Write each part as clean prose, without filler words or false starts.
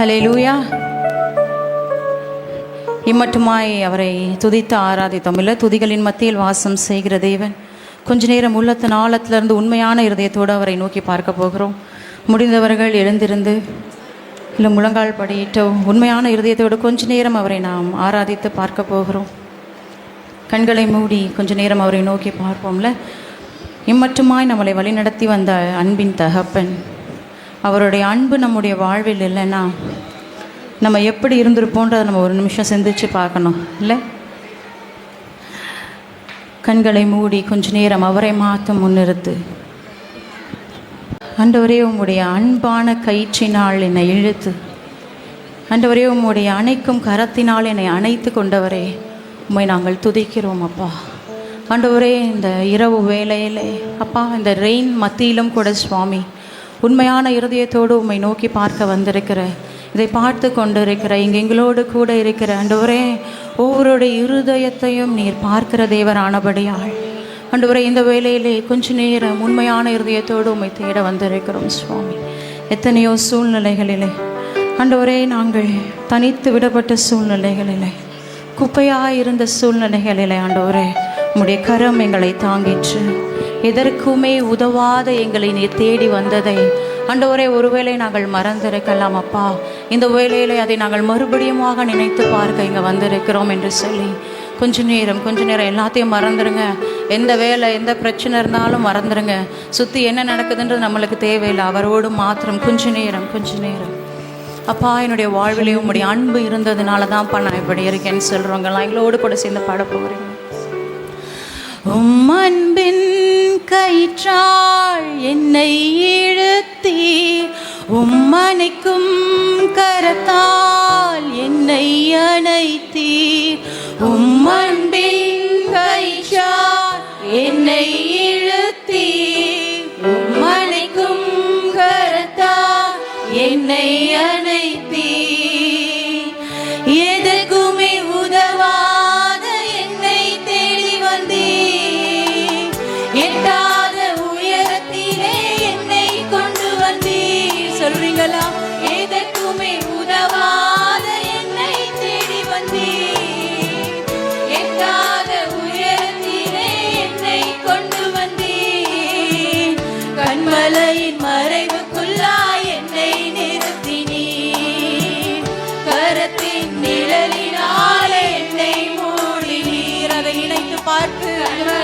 ஹல்லேலூயா. இம்மட்டுமாய் அவரை துதித்து ஆராதித்தோம். இல்லை, துதிகளின் மத்தியில் வாசம் செய்கிற தேவன். கொஞ்ச நேரம் உள்ளத்தின் ஆழத்திலிருந்து உண்மையான இருதயத்தோடு அவரை நோக்கி பார்க்க போகிறோம். முடிந்தவர்கள் எழுந்திருந்து இல்லை முழங்கால் படியிட்டோ உண்மையான இருதயத்தோடு கொஞ்ச நேரம் அவரை நாம் ஆராதித்து பார்க்க போகிறோம். கண்களை மூடி கொஞ்ச நேரம் அவரை நோக்கி பார்ப்போம்ல. இம்மட்டுமாய் நம்மளை வழிநடத்தி வந்த அன்பின் தகப்பன், அவருடைய அன்பு நம்முடைய வாழ்வில் இல்லைன்னா நம்ம எப்படி இருந்திருப்போன்றதை நம்ம ஒரு நிமிஷம் சிந்திச்சு பார்க்கணும் இல்லை? கண்களை மூடி கொஞ்ச நேரம் அவரை மாற்ற முன்னிறுத்து. ஆண்டவரே, உம்முடைய அன்பான கயிற்றினால் என்னை இழுத்து, ஆண்டவரே உம்முடைய அணைக்கும் கரத்தினால் என்னை அணைத்து கொண்டவரே, உம்மை நாங்கள் துதிக்கிறோம் அப்பா. ஆண்டவரே, இந்த இரவு வேளையிலே அப்பா, இந்த ரெயின் மத்தியிலும் கூட சுவாமி, உண்மையான இருதயத்தோடு உம்மை நோக்கி பார்க்க வந்திருக்கிற, இதை பார்த்து கொண்டு இருக்கிற, இங்கே எங்களோடு கூட இருக்கிற ஆண்டவரே, ஒவ்வொருடைய இருதயத்தையும் நீர் பார்க்கிற தேவரானபடியால் ஆண்டவரே, இந்த வேளையிலே கொஞ்ச நேரம் உண்மையான இருதயத்தோடு உம்மை தேட வந்திருக்கிறோம் சுவாமி. எத்தனையோ சூழ்நிலைகளிலே ஆண்டவரே, நாங்கள் தனித்து விடப்பட்ட சூழ்நிலைகளிலே, குப்பையாக இருந்த சூழ்நிலைகளிலே ஆண்டவரே, உம்முடைய கரம் எங்களை தாங்கிற்று. எதற்குமே உதவாத எங்களை நீர் தேடி வந்ததை ஆண்டவரே, ஒருவேளை நாங்கள் மறந்திருக்கலாம் அப்பா. இந்த வேளையிலே அதை நாங்கள் மறுபடியுமாக நினைத்து பார்க்க இங்கே வந்திருக்கிறோம் என்று சொல்லி கொஞ்ச நேரம் எல்லாத்தையும் மறந்துடுங்க. எந்த வேலை, எந்த பிரச்சனை இருந்தாலும் மறந்துடுங்க. சுற்றி என்ன நடக்குதுன்றது நம்மளுக்கு தேவையில்லை. அவரோடு மாத்திரம் கொஞ்ச நேரம் அப்பா, என்னுடைய வாழ்விலே உம்முடைய அன்பு இருந்ததுனால தான்ப்பா நான் இப்படி இருக்கேன்னு சொல்கிறவங்கலாம் எங்களோடு கூட சேர்ந்து பாட போகிறீங்க. உம் அன்பின் கயிற்றால் என்னை இழுத்தி, உம் அணைக்கும் கரத்தால் என்னை அணைத்தீர். உம் அன்பின் கயிற்றால் என்னை இழுத்தி, உம் அணைக்கும் கரத்தால் என்னை அணைத்தீர். எதற்குமே உதவாத என்னை தேடி வந்தீர். எட்டாத உயரத்திலே என்னை கொண்டு வந்தீர். சொல்றீங்களா? எதற்குமே உதவாத என்னை தேடி வந்தீர். எட்டாத உயரத்திலே என்னை கொண்டு வந்தீர். கண்மலையின் மறைவுக்குள்ளாய் என்னை நிறுத்தினீர். கரத்தின் நிழலினாலே என்னை மூடினீர். அதை நினைத்து பார்த்து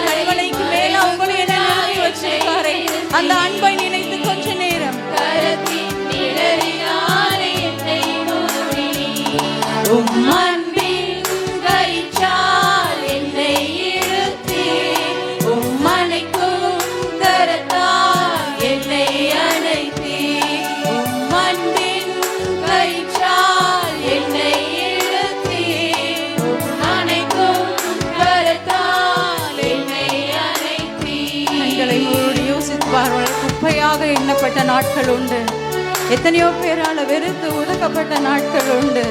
கண்மலைக்கு மேல உங்களை நிறுத்தி வச்சிருக்காரே, அந்த அன்பை நினைத்து கொஞ்ச நேரம். கரத்தின் நிழலினாலே என்னை மூடினீர். உம் அன்பின் கயிற்றால் என்னை இழுத்தி, உம் அணைக்கும் கரத்தால் என்னை அணைத்தீர். உம் அன்பின் கயிற்றால் என்னை இழுத்தி, உம் அணைக்கும் கரத்தால் என்னை அணைத்தீர். எங்களை யோசித்து பாருங்கள். குப்பையாக எண்ணப்பட்ட நாட்கள் உண்டு. எத்தனையோ பேரால் வெறுத்து ஒதுக்கப்பட்ட நாட்கள் உண்டு.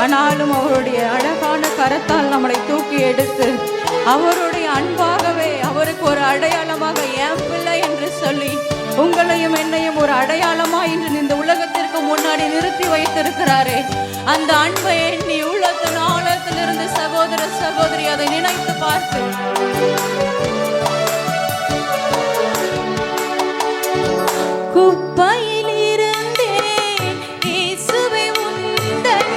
ஆனாலும் அவருடைய அழகான கரத்தால் நம்மளை தூக்கி எடுத்து, அவருடைய அன்பாகவே அவருக்கு ஒரு அடையாளமாக என் பிள்ளை என்று சொல்லி உங்களையும் என்னையும் ஒரு அடையாளமாக இன்று இந்த உலகத்திற்கு முன்னாடி நிறுத்தி வைத்திருக்கிறாரே, அந்த அன்பை எண்ணி உள்ளத்தின் ஆழத்திலிருந்து சகோதர சகோதரி அதை நினைத்து பார்த்து குப்பையில் இருந்தேன் இயேசுவே உந்தன்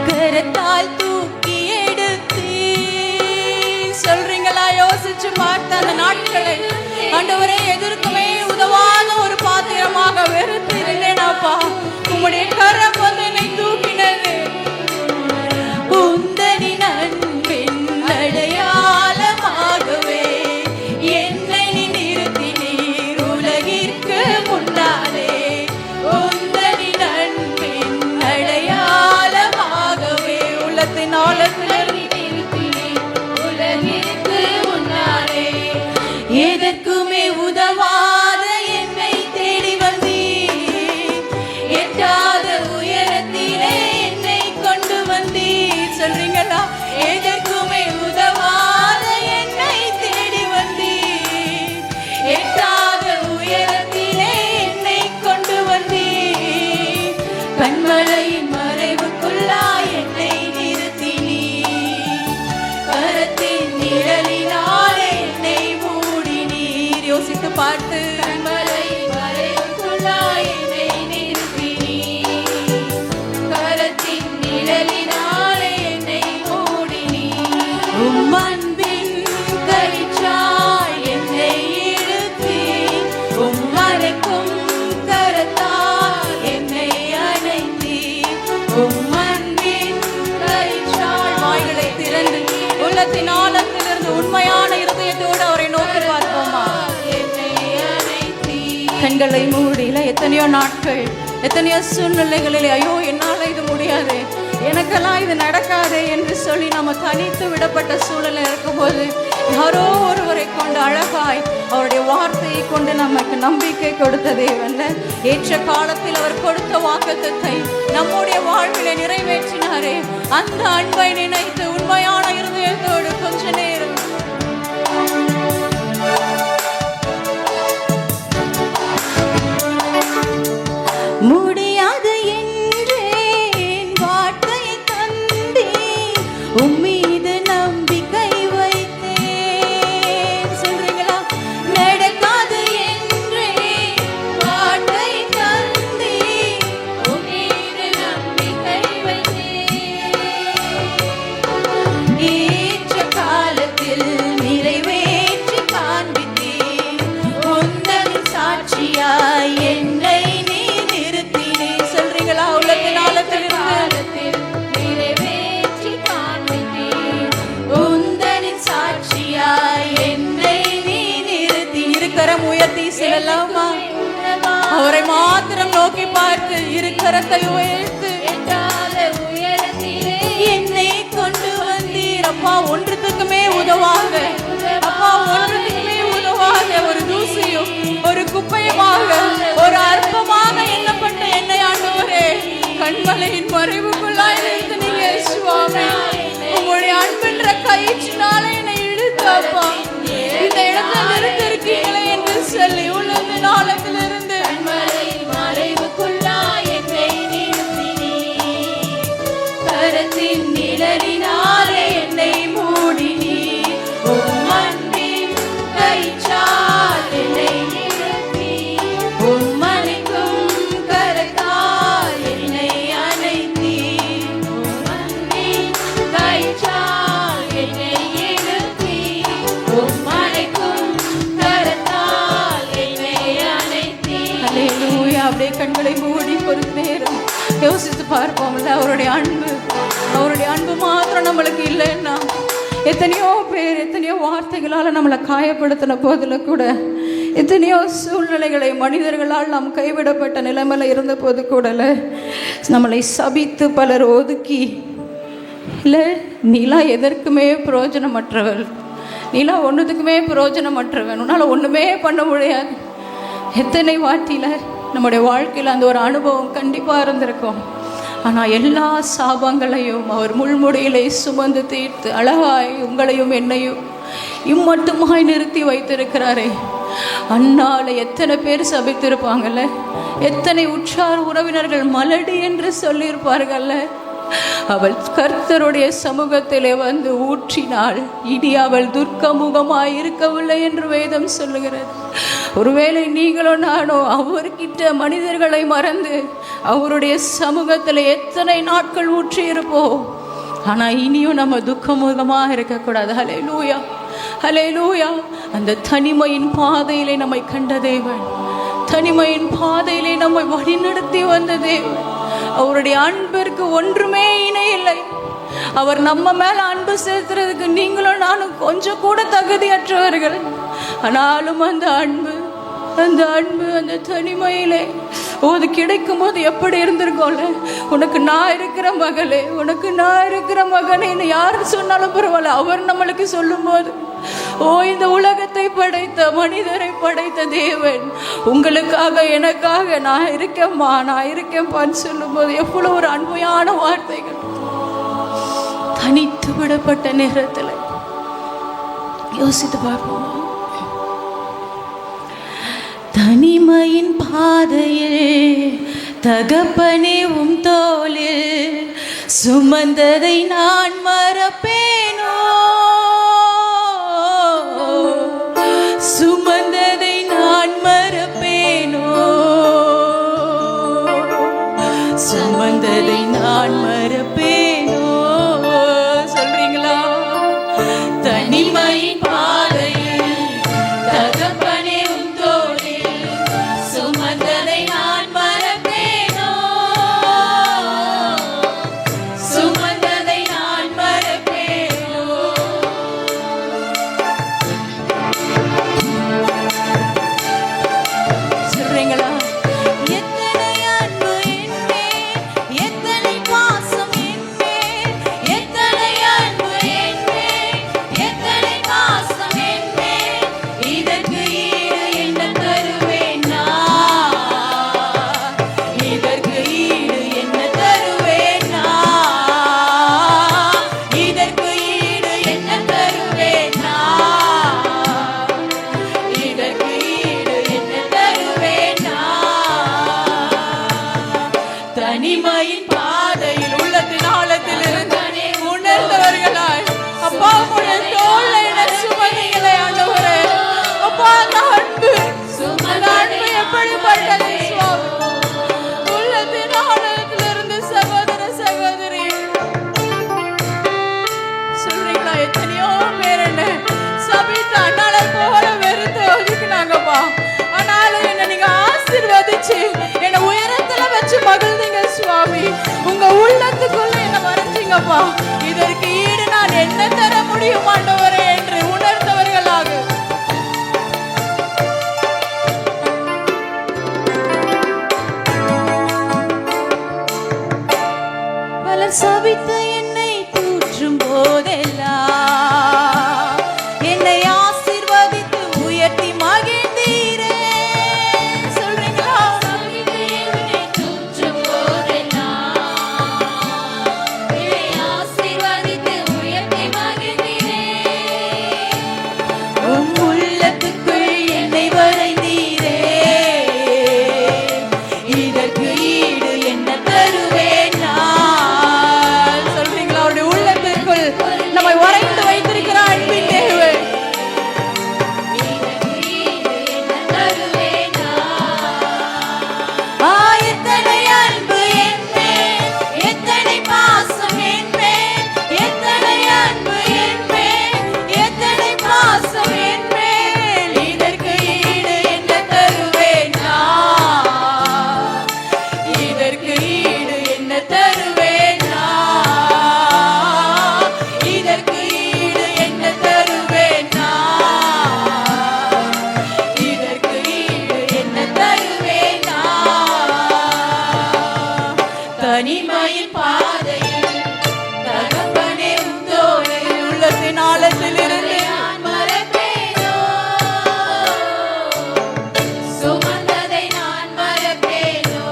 கரத்தால் தூக்கி எடுத்தீர். சொல்றீங்களா? யோசிச்சு பார்த்த அந்த நாட்களை ஆண்டவரே, எதற்குமே உதவாத ஒரு பாத்திரமாக வெறுத்து இருந்தேனாப்பா. உம்முடைய கரம் வந்து என்னை தூக்கினது. உந்தனின் அன்பின் அடையாளமாகவே என்னை நிறுத்தினீர் உலகிற்கு முன்னாலே. உந்தனின் அன்பின் அடையாளமாகவே உள்ளத்தின் ஆழத்தில் நிறுத்தினீர் உலகிற்கு முன்னாலே. எதற்குமே உதவாத என்னை தேடி வந்தீர். எட்டாத உயரத்திலே என்னை கொண்டு வந்தீர். சொல்றீங்களா? எதற்குமே உதவாத என்னை தேடி வந்தீர். எட்டாத உயரத்திலே என்னை கொண்டு வந்தீர். கண்மலையின் பார்த்து கரத்தின் நிழலினாலே என்னை மூடினீ. அன்பின் கயிற்றால் என்னை இழுத்தி மறைக்கும் கரத்தால் என்னை அணைத்தீ. அன்பின் கயிற்றால் வாய்களை திறந்து உள்ளத்தின் ஆழத்திலிருந்து உண்மையான இருதயத்தோடு அவரை நோக்கி பார்ப்போமா? என்னை அணைத்தீ. கண்களை மூடில எத்தனையோ நாட்கள் எத்தனையோ சூழ்நிலைகளிலே ஐயோ என்னால் இது முடியாது, எனக்கெல்லாம் இது நடக்காது என்று சொல்லி நம்ம தனித்து விடப்பட்ட சூழலில் இருக்கும்போது யாரோ ஒருவரை கொண்டு அழகாய் அவருடைய வார்த்தையை கொண்டு நமக்கு நம்பிக்கை கொடுத்த தேவன் ஏற்ற காலத்தில் அவர் கொடுத்த வாக்குத்தத்தை நம்முடைய வாழ்விலே நிறைவேற்றினாரே. அந்த அன்பை நினைத்து உண்மையான இருதயத்தோடு கொஞ்ச நேரம் முடியாது என்றேன் வார்த்தையை தந்தேன், உம்மீது நம்பிக்கை வைத்தேன். சொல்றீங்களா? நடக்காது என்றேன் வார்த்தை தந்தேன், உம்மீது நம்பிக்கை வைத்தேன். ஏற்ற காலத்தில் நிறைவேற்றி காண்பித்தேன், உந்தன் சாட்சியாய் என்னை நிறைவேற்றி காண்பித்தேன். உந்தனின் சாட்சியாய் என்னை நீ நிறுத்தி. இருக்கரம் உயர்த்தி செல்லலாமா? அவரை மாத்திரம் நோக்கி பார்த்து இருக்கரத்தை உயர்த்து உயரத்திலே என்னை கொண்டு வந்தீர். அப்பா ஒன்றுத்துக்குமே உதவாக, அப்பா ஒன்றுத்துக்குமே உதவாக ஒரு தூசியும் ஒரு குப்பையுமாக ஒரு அற்பமாக எண்ணப்பட்ட என்னை ஆண்டவரே கண்மலையின் மறைவுக்குள்ளாய் இருந்து நீங்க சுவாமி உங்களுடைய அன்பென்ற கயிற்றினால என்னை இழுத்தப்பா இந்த இடத்துல நிறுத்திருக்கீங்களே என்று சொல்லி உள்ளது நாளத்திலிருந்து கண்மலையின் மறைவுக்குள்ளாய் என்னை நிறுத்தினீ. கரத்தின் நிழலினாலே என்னை மூடினீ. அன்பின் கயிற்றால் என்னை நிறுத்தி, மறைக்கும் கரத்தால் என்னை அணைத்தீ. அன்பின் கயிற்றால் என்னை நிறுத்தி, மறைக்கும் கரத்தால் என்னை அணைத்தீ. அல்லேலூயா. அப்படியே கண்களை மூடி ஒரு நேரம் யோசித்து பார்ப்போம்ல, அவருடைய அன்பு மாத்திரம் நம்மளுக்கு இல்லைன்னா எத்தனையோ பேர் எத்தனையோ வார்த்தைகளால் நம்மளை காயப்படுத்தின போதில் கூட எத்தனையோ சூழ்நிலைகளை மனிதர்களால் நாம் கைவிடப்பட்ட நிலைமையில் இருந்த போது கூடல நம்மளை சபித்து பலர் ஒதுக்கி இல்லை நீலா எதற்குமே பிரயோஜனமற்றவள், நீலா ஒன்றுத்துக்குமே பிரயோஜனமற்றவன், உன்னால் ஒன்றுமே பண்ண முடியாது. எத்தனை வாட்டியில் நம்முடைய வாழ்க்கையில் அந்த ஒரு அனுபவம் கண்டிப்பாக இருந்திருக்கும். ஆனால் எல்லா சாபங்களையும் அவர் முள்முடியிலே சுமந்து தீர்த்து அழகாய் உங்களையும் என்னையும் இம்மட்டுமாய் நிறுத்தி வைத்திருக்கிறாரே. அன்னால எத்தனை பேர் சபித்திருப்பாங்கல்ல, எத்தனை உற்றார் உறவினர்கள் மலடி என்று சொல்லியிருப்பார்கள்ல. அவள் கர்த்தருடைய சமூகத்திலே வந்து ஊற்றினாள், இனி அவள் துர்க்கமுகமாய் இருக்கவில்லை என்று வேதம் சொல்லுகிறது. ஒருவேளை நீங்களோ நானோ அவர்கிட்ட மனிதர்களை மறந்து அவருடைய சமூகத்தில் எத்தனை நாட்கள் ஊற்றி இருப்போம். ஆனால் இனியும் நம்ம துக்கமுகமாக இருக்கக்கூடாது. ஹல்லேலூயா, ஹல்லேலூயா. அந்த தனிமையின் பாதையிலே நம்மை கண்ட தேவன், தனிமையின் பாதையிலே நம்மை வழிநடத்தி வந்த தேவன், அவருடைய அன்பிற்கு ஒன்றுமே இணை இல்லை. அவர் நம்ம மேல அன்பு செலுத்துறதுக்கு நீங்களும் நானும் கொஞ்சம் கூட தகுதியற்றவர்கள். ஆனாலும் அந்த அன்பு அந்த தனிமையிலே அது கிடைக்கும் போது எப்படி இருந்திருக்கோம்ல. உனக்கு நான் இருக்கிற மகளே, உனக்கு நான் இருக்கிற மகனே, யாரு சொன்னாலும் பரவாயில்ல, அவர் நம்மளுக்கு சொல்லும் போது இந்த உலகத்தை படைத்த மனிதரை படைத்த தேவன் உங்களுக்காக எனக்காக நான் இருக்கேம்மா, நான் இருக்கேன்பான்னு சொல்லும் போது எவ்வளவு ஒரு அன்பையான வார்த்தைகள். தனித்து விடப்பட்ட நேரத்தில் யோசித்து பார்ப்போம். தனிமையின் பாதையில் தகப்பனே தோளில் சுமந்ததை நான் மறப்பேனோ, சுமந்ததை நான் தனிமையின் பாதையில் தகப்பனே உந்தோடு உள்ளத்தின் ஆழத்தில் இருந்து நான் மறப்பேனோ, சுமந்ததை நான் மறப்பேனோ.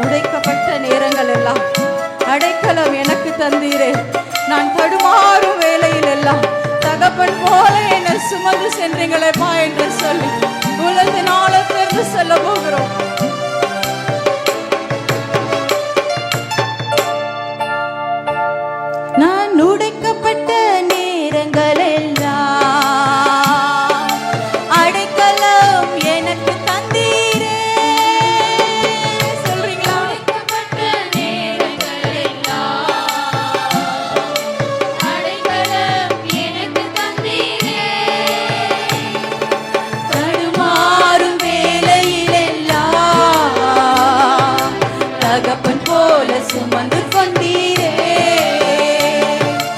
உடைக்கப்பட்ட நேரங்கள் எல்லாம் அடைக்கலம் எனக்கு தந்தீரே. நான் தடுமாறும் வேளையில் எல்லாம் தகப்பன் போல என்னை சுமந்து சென்றீங்களேப்பா என்று சொல்லி உலகின் ஆழத்திற்கு சொல்ல போகிறோம். நான் உடைக்கப்பட்ட நேரங்கள் எல்லாம் அடைக்கலம் எனக்கு தந்தீரே. சொல்றீங்களா? உடைக்கப்பட்ட நேரங்கள் எல்லாம் அடைக்கலம் எனக்கு தந்தீரே. தடுமாறும் வேளையில் எல்லாம் தகப்பன் போல சுமந்து கொண்டீரே.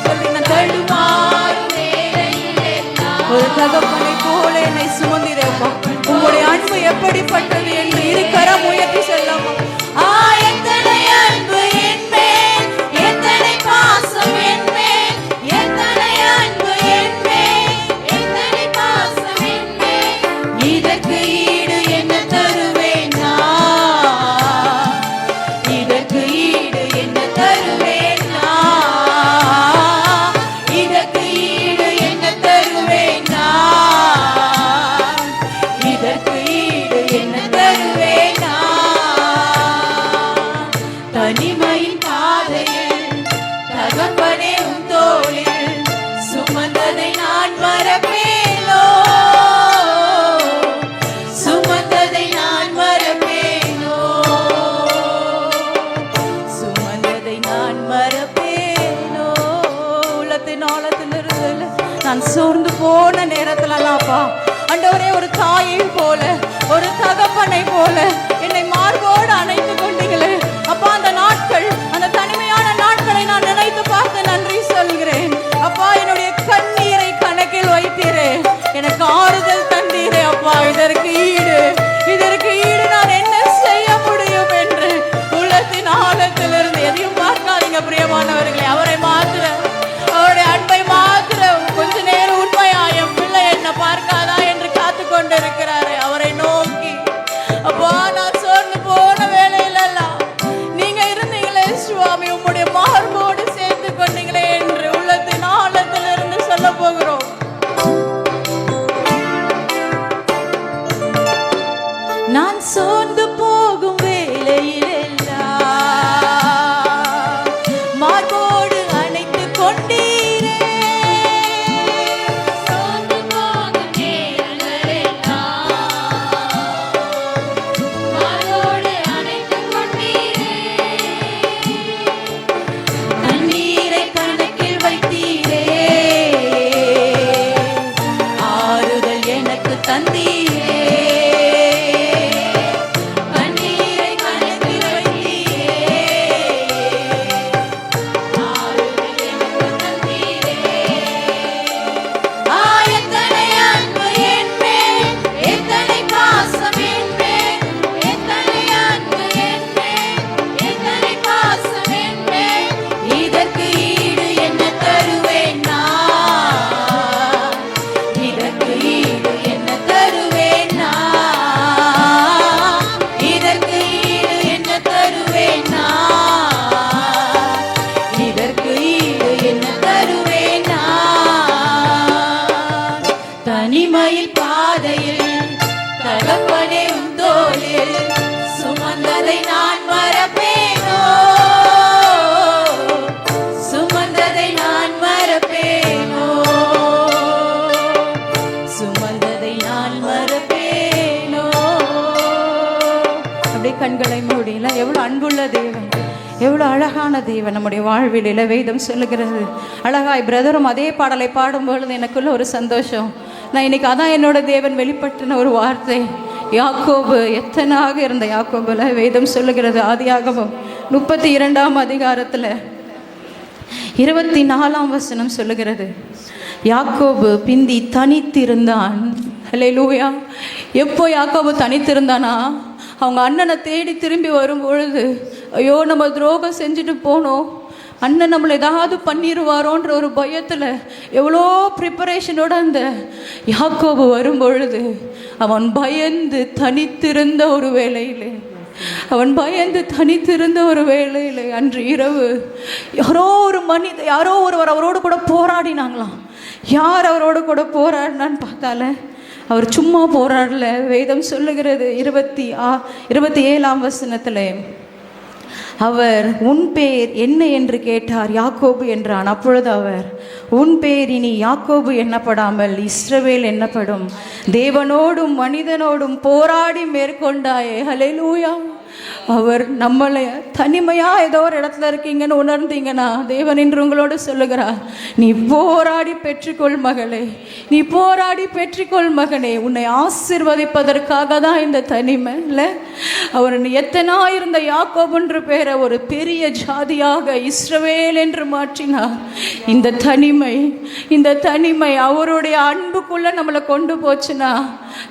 சொல்றீங்க? தடுமாறும் வேளையில் எல்லாம் ஒரு தகப்பனை போல என்னை சுமந்திரப்பா. உங்களுடைய அன்பு எப்படிப்பட்டது என்று இருக்கரம் உயர்த்தி செல்லமா. எத்தனை அன்பு என் மேல், எத்தனை பாசம் என் மேல், எத்தனை அன்பு என் மேல், எத்தனை பாசம் என் மேல். இதற்கு ஈடு என்ன தருவேன் நான், இதற்கு ஈடு என்ன தருவேன் நான், இதற்கு ஈடு என்ன தருவேன் நான், இதற்கு ஈடு என்ன தருவேன் நான். தனிமையின் பாதையில் தகப்பனே உன் தோளில் சுமந்ததை நான் மறப்பேனோ, சுமந்ததை நான் மறப்பேனோ, சுமந்ததை நான் மறப்பேனோ. உள்ளத்தின் ஆழத்திலிருந்து நான் சோர்ந்து போன நேரத்துலலாம்ப்பா ஆண்டவரே, ஒரு தாயை போல ஒரு தகப்பனை போல என்னை மார்போடு அணைத்து கொண்டீங்களே அப்பா. அந்த நாட்கள், அந்த தனிமையான நாட்களை நான் நினைத்து பார்த்து நன்றி சொல்கிறேன் அப்பா. என்னுடைய கண்ணீரை கணக்கில் வைத்தீரே, எனக்கு ஆறுதல் தந்தீரே அப்பா. இதற்கு ஈடு நான் என்ன செய்ய முடியும் என்று உள்ளத்தின் ஆழத்திலிருந்து எதையும் பார்க்காதீங்க பிரியமானவர்களே. அவரை மாத்திர, அவருடைய அன்பை மாத்திர கொஞ்ச நேரம் உண்மையா என் பிள்ளை என்ன பார்க்காதா என்று காத்து கொண்டிருக்கிறாரு. அவரை நோக்கி அப்பா, நான் சோர்ந்து போன வேலையிலெல்லாம் நீங்க இருந்தீங்களே சுவாமி, உம்முடைய மார்போடு சேர்த்து கொண்டீங்களே என்று உள்ளத்தின் ஆழத்திலிருந்து சொல்ல போகிறோம். நான் சோர்ந்து போகும் வேளையில் எல்லாம் மார்போடு அணைத்து கொண்டீரே. சோர்ந்து போகும் நேரங்கள் எல்லாம் மார்போடு அணைத்துக் கொண்டீரே. கண்ணீரை கணக்கில் வைத்தீரே, ஆறுதல் எனக்கு தந்தீரே. கண்ணீரை கணக்கில் வைத்தீரே, ஆறுதல் எனக்கு தந்தீரே. எத்தனை அன்பு என் மேல், எத்தனை பாசம் என் மேல், எத்தனை அன்பு என் மேல், எத்தனை பாசம் என் மேல். இதற்கு ஈடு என்ன தருவேன் நான், இதற்கு ஈடு என்ன தருவேன் நான், இதற்கு ஈடு என்ன தருவேன் நான், இதற்கு ஈடு என்ன தருவேன் நான். தனிமையில் பாதையில் தகப்பனே உன் தோளில் சுமந்ததை நான் மறப்பேனோ, சுமந்ததை நான் மறப்பேனோ, சுமந்ததை நான் மறப்பேனோ. அப்படியே கண்களை மூடில. எவ்வளவு அன்புள்ள தேவன், எவ்வளவு அழகான தேவன் நம்முடைய வாழ்வில் இளவேதம் சொல்லுகிறது. அழகாய் பிரதரும் அதே பாடலை பாடும்பொழுது எனக்குள்ள ஒரு சந்தோஷம். நான் இன்னைக்கு அதான் என்னோட தேவன் வெளிப்பட்டின ஒரு வார்த்தை. யாக்கோபு எத்தனாக இருந்த யாக்கோபுல வேதம் சொல்லுகிறது. ஆதியாகமம் 32ஆம் அதிகாரத்தில் 24ஆம் வசனம் சொல்லுகிறது, யாக்கோபு பிந்தி தனித்திருந்தான். ஹல்லேலூயா. எப்போ யாக்கோபு தனித்திருந்தானா, அவங்க அண்ணனை தேடி திரும்பி வரும் பொழுது, ஐயோ நம்ம துரோகம் செஞ்சுட்டு போனோம், அண்ணன் நம்மளை ஏதாவது பண்ணிடுவாரோன்ற ஒரு பயத்தில் எவ்வளோ ப்ரிப்பரேஷனோட அந்த யாக்கோபு வரும் பொழுது அவன் பயந்து தனித்திருந்த ஒரு வேளையிலே அன்று இரவு யாரோ ஒருவர் அவரோடு கூட போராடினாங்களாம். யார் அவரோடு கூட போராடினான்னு பார்த்தால அவர் சும்மா போராடல. வேதம் சொல்லுகிறது 27ஆம் வசனத்தில், அவர் உன் பேர் என்ன என்று கேட்டார், யாக்கோபு என்றான். அப்பொழுது அவர், உன் பேர் இனி யாக்கோபு எண்ணப்படாமல் இஸ்ரவேல் எண்ணப்படும், தேவனோடும் மனிதனோடும் போராடி மேற்கொண்டாயே. ஹல்லேலூயா. அவர் நம்மளை தனிமையாக ஏதோ ஒரு இடத்துல இருக்கீங்கன்னு உணர்ந்தீங்கன்னா தேவன் இன்று உங்களோடு சொல்லுகிறார், நீ போராடி பெற்றுக்கொள் மகளே, நீ போராடி பெற்றுக்கொள் மகனே. உன்னை ஆசீர்வதிப்பதற்காக தான் இந்த தனிமை இல்லை. அவர் எத்தனா இருந்த யாக்கோபுன்ற பேரை ஒரு பெரிய ஜாதியாக இஸ்ரவேல் என்று மாற்றினார். இந்த தனிமை அவருடைய அன்புக்குள்ள நம்மளை கொண்டு போச்சுன்னா,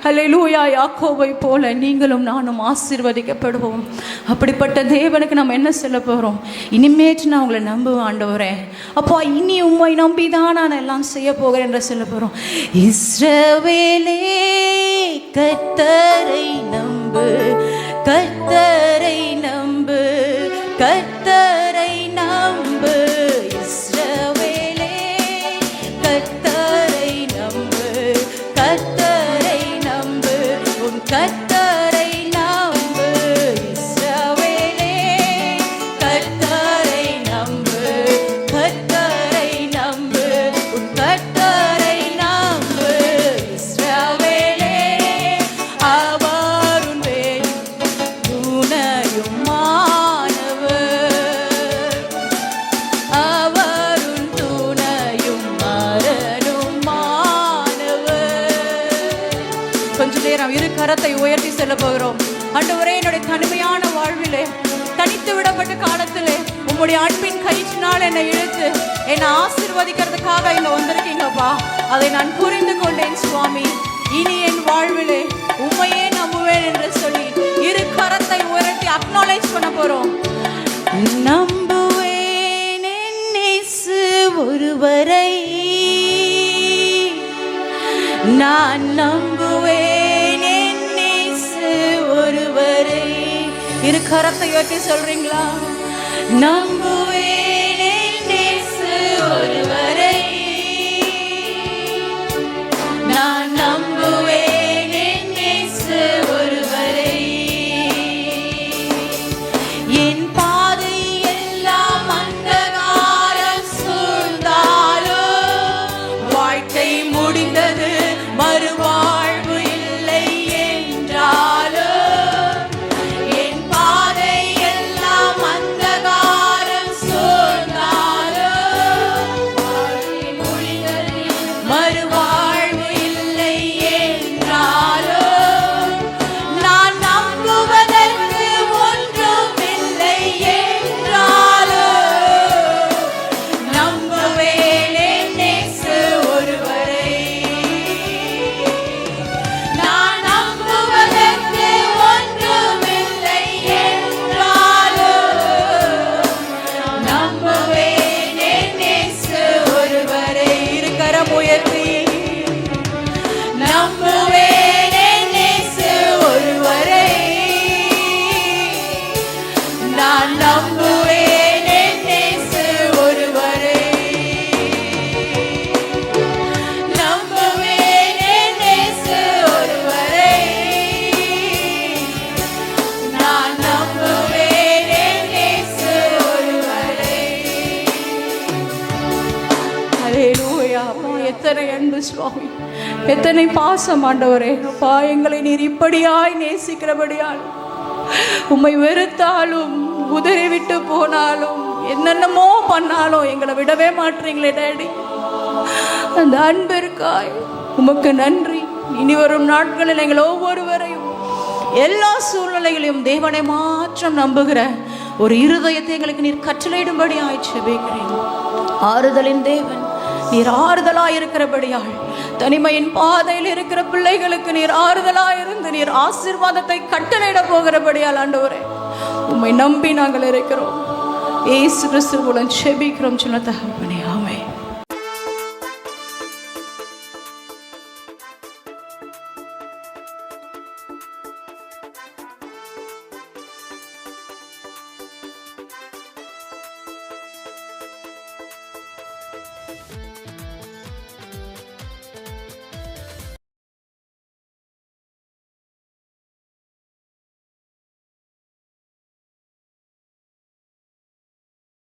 ஹல்லேலூயா, யாக்கோபை போல நீங்களும் நானும் ஆசீர்வதிக்கப்படுவோம். அப்படிப்பட்ட தேவனுக்கு நம்ம என்ன சொல்ல போகிறோம்? இனிமேட்டு நான் உங்களை நம்புவேன் ஆண்டவரே, அப்போ இனி உம்மை நம்பிதான் நான் எல்லாம் செய்ய போகிறேன் என்று சொல்ல போகிறோம். இஸ்ரவேலே கர்த்தரை நம்பு, கர்த்தரை நம்பு, கர்த்தரை நம்பு. இஸ்ரவேலே கர்த்தரை நம்பு, கர்த்தரை நம்பு, உன் கர்த்தரை நம்பு. இஸ்ரவேலே கர்த்தரை நம்பு, கர்த்தரை நம்பு, உன் கர்த்தரை நம்பு. இஸ்ரவேலே அவர் உன் துணையும் அவர் உன் துணையும் மரணும் மாணவர். கொஞ்ச நேரம் இரு கரத்தை உயர்த்தி செல்ல போகிறோம். ஆண்டவரே, என்னுடைய தனிமையான வாழ்விலே, தனித்து விடப்பட்ட காலத்திலே உங்களுடைய அன்பின் கயிற்றினால் என்னை இழுத்து என்னை ஆசீர்வதிக்கிறதுக்காக இங்க வந்திருக்கீங்கப்பா. அதை நான் புரிந்து கொண்டேன் சுவாமி. இனி என் வாழ்விலே உண்மையே நம்புவேன் என்று சொல்லி இரு கரத்தை உயர்த்தி அக்னாலேஜ் பண்ண போறோம். நம்புவேன் என் இயேசு ஒருவரை, நான் நம்புவேன் என் இயேசு ஒருவரை. இரு கரத்தை உயர்த்தி சொல்றீங்களா? நம்புவேன் என் இயேசு ஒருவரை, நான் நம்புவேன் என் இயேசு ஒருவரை. என் பாதை எல்லாம் அந்தகாரம் சூழ்ந்தாலும், வாழ்க்கை முடிந்தது மறுவாழ்வு இல்லை என்றாலும், என் பாதை எல்லாம் அந்தகாரம் சூழ்ந்தாலும், வாழ்க்கை முடிந்தது மறுவாழ்வு இல்லை என்றாலும், நான் நம்புவதற்கு ஒன்றுமில்லை என்றாலும், நம்புவேன் என் இயேசு ஒருவரை. நான் நம்புவதற்கு ஒன்றுமில்லை என்றாலும், நம்புவேன் என் இயேசு ஒருவரை. இரு கரம் உயர்த்தி, நம்புவேன் என் இயேசு ஒருவரை, நான் நம்புவேன் என் இயேசு ஒருவரை, நம்புவேன் என் இயேசு ஒருவரை, நான் நம்புவேன் என் இயேசு ஒருவரை. ஹல்லேலூயா. அப்பா, எத்தனை அன்பு சுவாமி, எத்தனை பாசம் ஆண்டவரே. அப்பா, எங்களை நீர் இப்படியாய் நேசிக்கிறபடியால், உம்மை வெறுத்தாலும் உதறி விட்டு போனாலும் என்னென்னமோ பண்ணாலும் எங்களை விடவே மாட்டீங்களே டேடி. அந்த அன்பிற்காய் உமக்கு நன்றி. இனி வரும் நாட்களில் எங்கள் ஒவ்வொருவரையும் எல்லா சூழ்நிலைகளையும் தேவனை மாற்றம் நம்புகிற ஒரு இருதயத்தை எங்களுக்கு நீர் கட்டளையிடும்படி ஆயிடுச்சு. ஆறுதலின் தேவன், நீர் ஆறுதலாய் இருக்கிறபடியால் தனிமையின் பாதையில் இருக்கிற பிள்ளைகளுக்கு நீர் ஆறுதலாய் இருந்து நீர் ஆசீர்வாதத்தை கட்டளையிட போகிறபடியால் ஆண்டவரே உம்மை நம்பி நாங்கள் இருக்கிறோம். இயேசு கிறிஸ்து மூலம் ஜெபிக்கிறோம் சின்ன தகப்பனே.